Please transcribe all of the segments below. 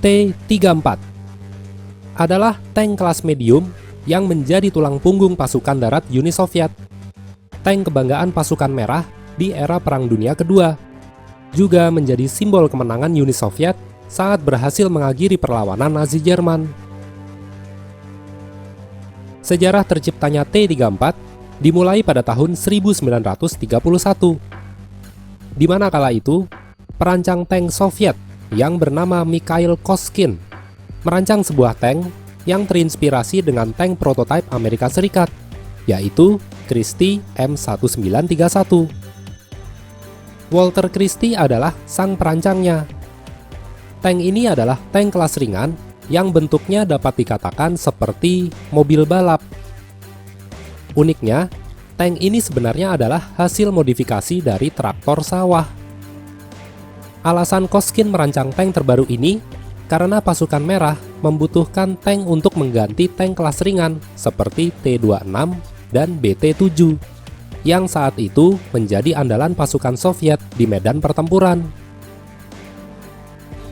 T-34 adalah tank kelas medium yang menjadi tulang punggung pasukan darat Uni Soviet. Tank kebanggaan pasukan merah di era Perang Dunia Kedua. Juga menjadi simbol kemenangan Uni Soviet saat berhasil mengakhiri perlawanan Nazi Jerman. Sejarah terciptanya T-34 dimulai pada tahun 1931, di mana kala itu perancang tank Soviet yang bernama Mikhail Koskin merancang sebuah tank yang terinspirasi dengan tank prototipe Amerika Serikat, yaitu Christie M1931. Walter Christie adalah sang perancangnya. Tank ini adalah tank kelas ringan yang bentuknya dapat dikatakan seperti mobil balap. Uniknya, tank ini sebenarnya adalah hasil modifikasi dari traktor sawah. Alasan Koskin merancang tank terbaru ini karena pasukan merah membutuhkan tank untuk mengganti tank kelas ringan seperti T-26 dan BT-7 yang saat itu menjadi andalan pasukan Soviet di medan pertempuran.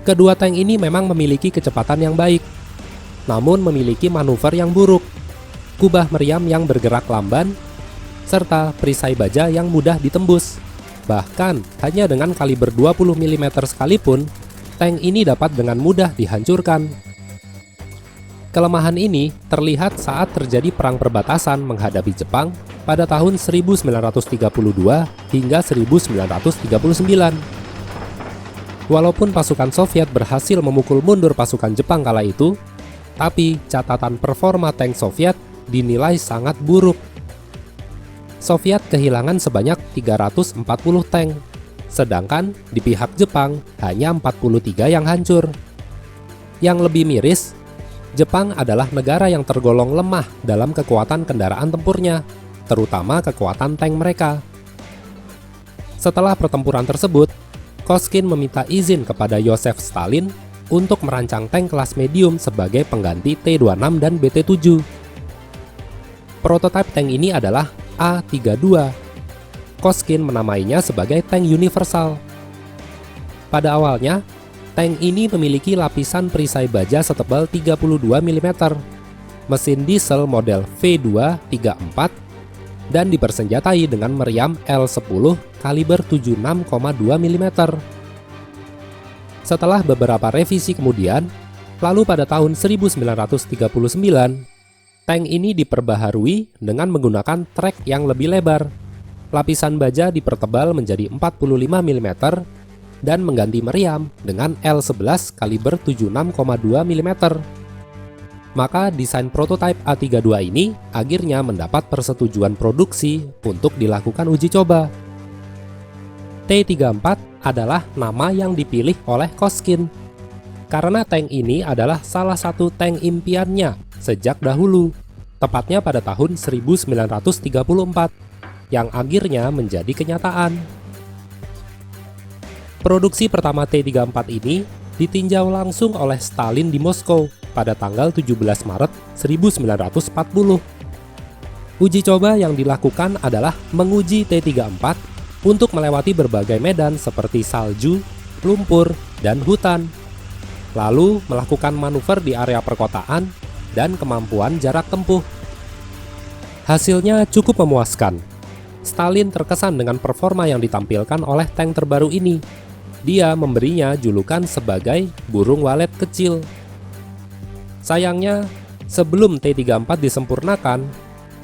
Kedua tank ini memang memiliki kecepatan yang baik, namun memiliki manuver yang buruk, kubah meriam yang bergerak lamban, serta perisai baja yang mudah ditembus. Bahkan, hanya dengan kaliber 20 mm sekalipun, tank ini dapat dengan mudah dihancurkan. Kelemahan ini terlihat saat terjadi perang perbatasan menghadapi Jepang pada tahun 1932 hingga 1939. Walaupun pasukan Soviet berhasil memukul mundur pasukan Jepang kala itu, tapi catatan performa tank Soviet dinilai sangat buruk. Soviet kehilangan sebanyak 340 tank, sedangkan di pihak Jepang hanya 43 yang hancur. Yang lebih miris, Jepang adalah negara yang tergolong lemah dalam kekuatan kendaraan tempurnya, terutama kekuatan tank mereka. Setelah pertempuran tersebut, Koskin meminta izin kepada Joseph Stalin untuk merancang tank kelas medium sebagai pengganti T-26 dan BT-7. Prototipe tank ini adalah A-32. Koskin menamainya sebagai tank universal. Pada awalnya, tank ini memiliki lapisan perisai baja setebal 32 mm, mesin diesel model V234, dan dipersenjatai dengan meriam L10 kaliber 76,2 mm. Setelah beberapa revisi kemudian, lalu pada tahun 1939, tank ini diperbaharui dengan menggunakan trek yang lebih lebar. Lapisan baja dipertebal menjadi 45 mm dan mengganti meriam dengan L11 kaliber 76,2 mm. Maka desain prototipe A-32 ini akhirnya mendapat persetujuan produksi untuk dilakukan uji coba. T-34 adalah nama yang dipilih oleh Koskin, karena tank ini adalah salah satu tank impiannya sejak dahulu, tepatnya pada tahun 1934, yang akhirnya menjadi kenyataan. Produksi pertama T-34 ini ditinjau langsung oleh Stalin di Moskow pada tanggal 17 Maret 1940. Uji coba yang dilakukan adalah menguji T-34 untuk melewati berbagai medan seperti salju, lumpur, dan hutan, lalu melakukan manuver di area perkotaan dan kemampuan jarak tempuh. Hasilnya cukup memuaskan. Stalin terkesan dengan performa yang ditampilkan oleh tank terbaru ini. Dia memberinya julukan sebagai burung walet kecil. Sayangnya, sebelum T-34 disempurnakan,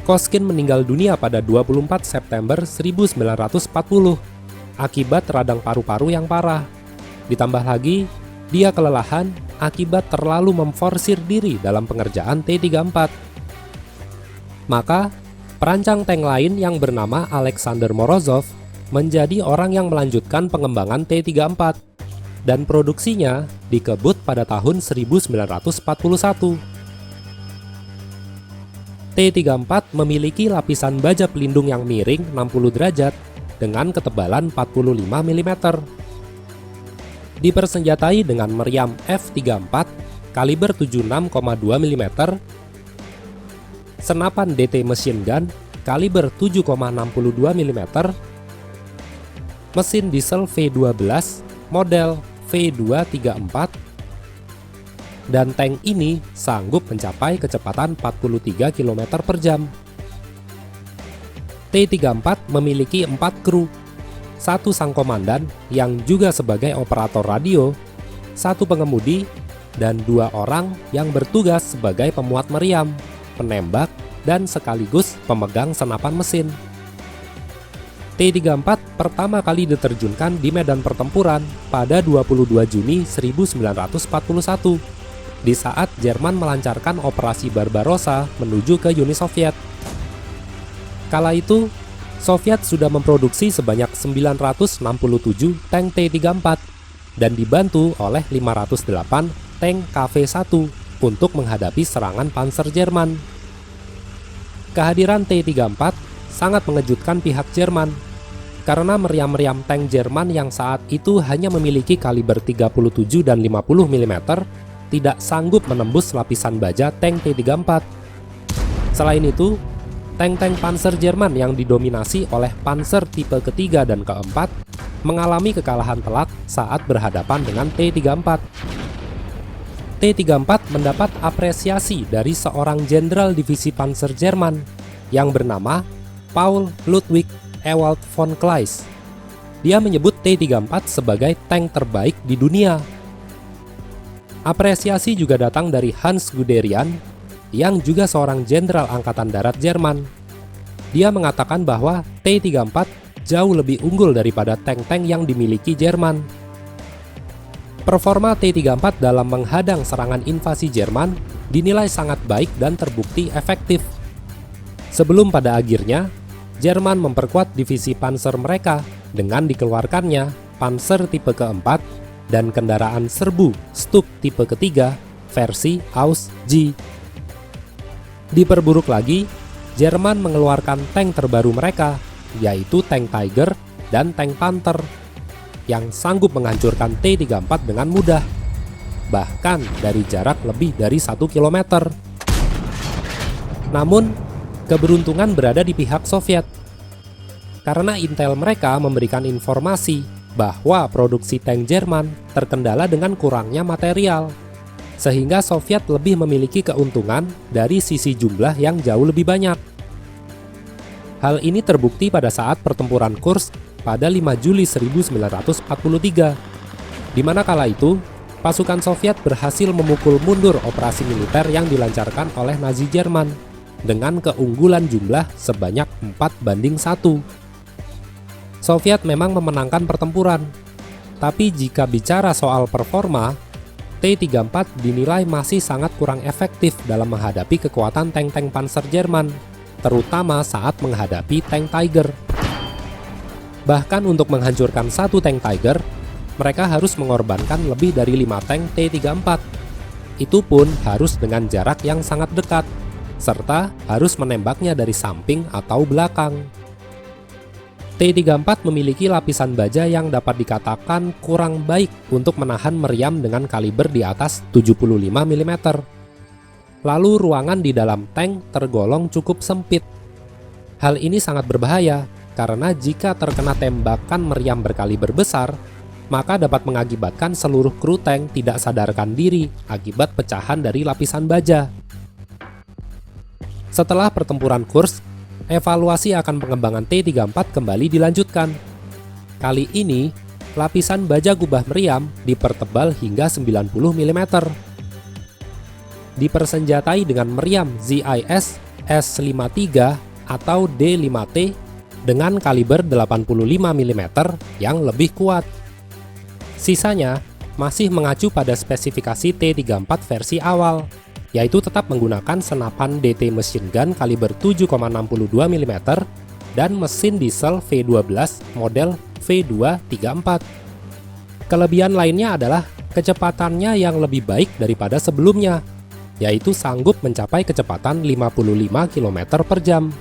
Koskin meninggal dunia pada 24 September 1940 akibat radang paru-paru yang parah. Ditambah lagi, dia kelelahan akibat terlalu memforsir diri dalam pengerjaan T-34. Maka, perancang tank lain yang bernama Alexander Morozov menjadi orang yang melanjutkan pengembangan T-34 dan produksinya dikebut pada tahun 1941. T-34 memiliki lapisan baja pelindung yang miring 60 derajat dengan ketebalan 45 mm. Dipersenjatai dengan meriam F-34 kaliber 76,2 mm, senapan DT machine gun kaliber 7,62 mm, mesin diesel V12 model V234, dan tank ini sanggup mencapai kecepatan 43 km per jam. T-34 memiliki 4 kru, 1 sang komandan yang juga sebagai operator radio, 1 pengemudi, dan 2 orang yang bertugas sebagai pemuat meriam, penembak, dan sekaligus pemegang senapan mesin. T-34 pertama kali diterjunkan di medan pertempuran pada 22 Juni 1941, di saat Jerman melancarkan operasi Barbarossa menuju ke Uni Soviet. Kala itu, Soviet sudah memproduksi sebanyak 967 tank T-34 dan dibantu oleh 508 tank KV-1 untuk menghadapi serangan panser Jerman. Kehadiran T-34 sangat mengejutkan pihak Jerman karena meriam-meriam tank Jerman yang saat itu hanya memiliki kaliber 37 dan 50 mm tidak sanggup menembus lapisan baja tank T-34. Selain itu, tank-tank panser Jerman yang didominasi oleh panser tipe ketiga dan keempat mengalami kekalahan telak saat berhadapan dengan T-34. T-34 mendapat apresiasi dari seorang jenderal divisi panser Jerman yang bernama Paul Ludwig Ewald von Kleist. Dia menyebut T-34 sebagai tank terbaik di dunia. Apresiasi juga datang dari Hans Guderian, yang juga seorang jenderal angkatan darat Jerman. Dia mengatakan bahwa T-34 jauh lebih unggul daripada tank-tank yang dimiliki Jerman. Performa T-34 dalam menghadang serangan invasi Jerman dinilai sangat baik dan terbukti efektif. Sebelum pada akhirnya, Jerman memperkuat divisi panser mereka dengan dikeluarkannya panser tipe keempat dan kendaraan serbu Stuck tipe ketiga versi Aus G. Diperburuk lagi, Jerman mengeluarkan tank terbaru mereka, yaitu tank Tiger dan tank Panther, yang sanggup menghancurkan T-34 dengan mudah, bahkan dari jarak lebih dari 1 km. Namun, keberuntungan berada di pihak Soviet, karena intel mereka memberikan informasi bahwa produksi tank Jerman terkendala dengan kurangnya material, sehingga Soviet lebih memiliki keuntungan dari sisi jumlah yang jauh lebih banyak. Hal ini terbukti pada saat pertempuran Kursk pada 5 Juli 1943, di mana kala itu pasukan Soviet berhasil memukul mundur operasi militer yang dilancarkan oleh Nazi Jerman dengan keunggulan jumlah sebanyak 4-1. Soviet memang memenangkan pertempuran, tapi jika bicara soal performa, T-34 dinilai masih sangat kurang efektif dalam menghadapi kekuatan tank-tank panser Jerman, terutama saat menghadapi tank Tiger. Bahkan untuk menghancurkan satu tank Tiger, mereka harus mengorbankan lebih dari 5 tank T-34. Itu pun harus dengan jarak yang sangat dekat, serta harus menembaknya dari samping atau belakang. T-34 memiliki lapisan baja yang dapat dikatakan kurang baik untuk menahan meriam dengan kaliber di atas 75 mm. Lalu ruangan di dalam tank tergolong cukup sempit. Hal ini sangat berbahaya karena jika terkena tembakan meriam berkaliber besar, maka dapat mengakibatkan seluruh kru tank tidak sadarkan diri akibat pecahan dari lapisan baja. Setelah pertempuran Kursk, evaluasi akan pengembangan T-34 kembali dilanjutkan. Kali ini, lapisan baja gubah meriam dipertebal hingga 90 mm. Dipersenjatai dengan meriam ZIS S53 atau D5T dengan kaliber 85 mm yang lebih kuat. Sisanya masih mengacu pada spesifikasi T-34 versi awal, yaitu tetap menggunakan senapan DT machine gun kaliber 7,62 mm dan mesin diesel V12 model V234. Kelebihan lainnya adalah kecepatannya yang lebih baik daripada sebelumnya, yaitu sanggup mencapai kecepatan 55 km per jam.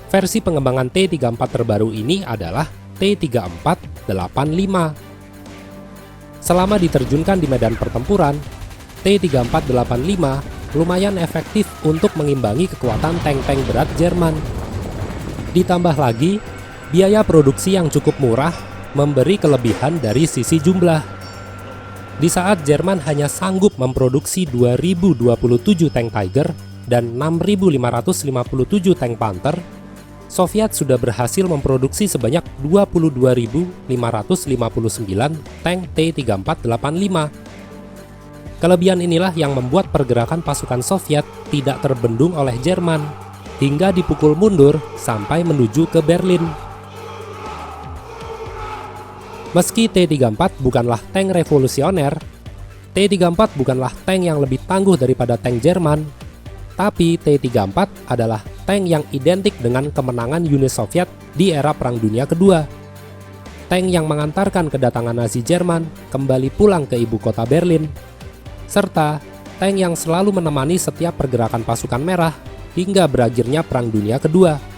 Versi pengembangan T-34 terbaru ini adalah T-3485. Selama diterjunkan di medan pertempuran, T-3485 lumayan efektif untuk mengimbangi kekuatan tank-tank berat Jerman. Ditambah lagi, biaya produksi yang cukup murah memberi kelebihan dari sisi jumlah. Di saat Jerman hanya sanggup memproduksi 2027 tank Tiger dan 6557 tank Panther, Soviet sudah berhasil memproduksi sebanyak 22.559 tank T-3485. Kelebihan inilah yang membuat pergerakan pasukan Soviet tidak terbendung oleh Jerman, hingga dipukul mundur sampai menuju ke Berlin. Meski T-34 bukanlah tank revolusioner, T-34 bukanlah tank yang lebih tangguh daripada tank Jerman, tapi T-34 adalah tank yang identik dengan kemenangan Uni Soviet di era Perang Dunia Kedua. Tank yang mengantarkan kedatangan Nazi Jerman kembali pulang ke ibu kota Berlin, serta tank yang selalu menemani setiap pergerakan pasukan merah hingga berakhirnya Perang Dunia Kedua.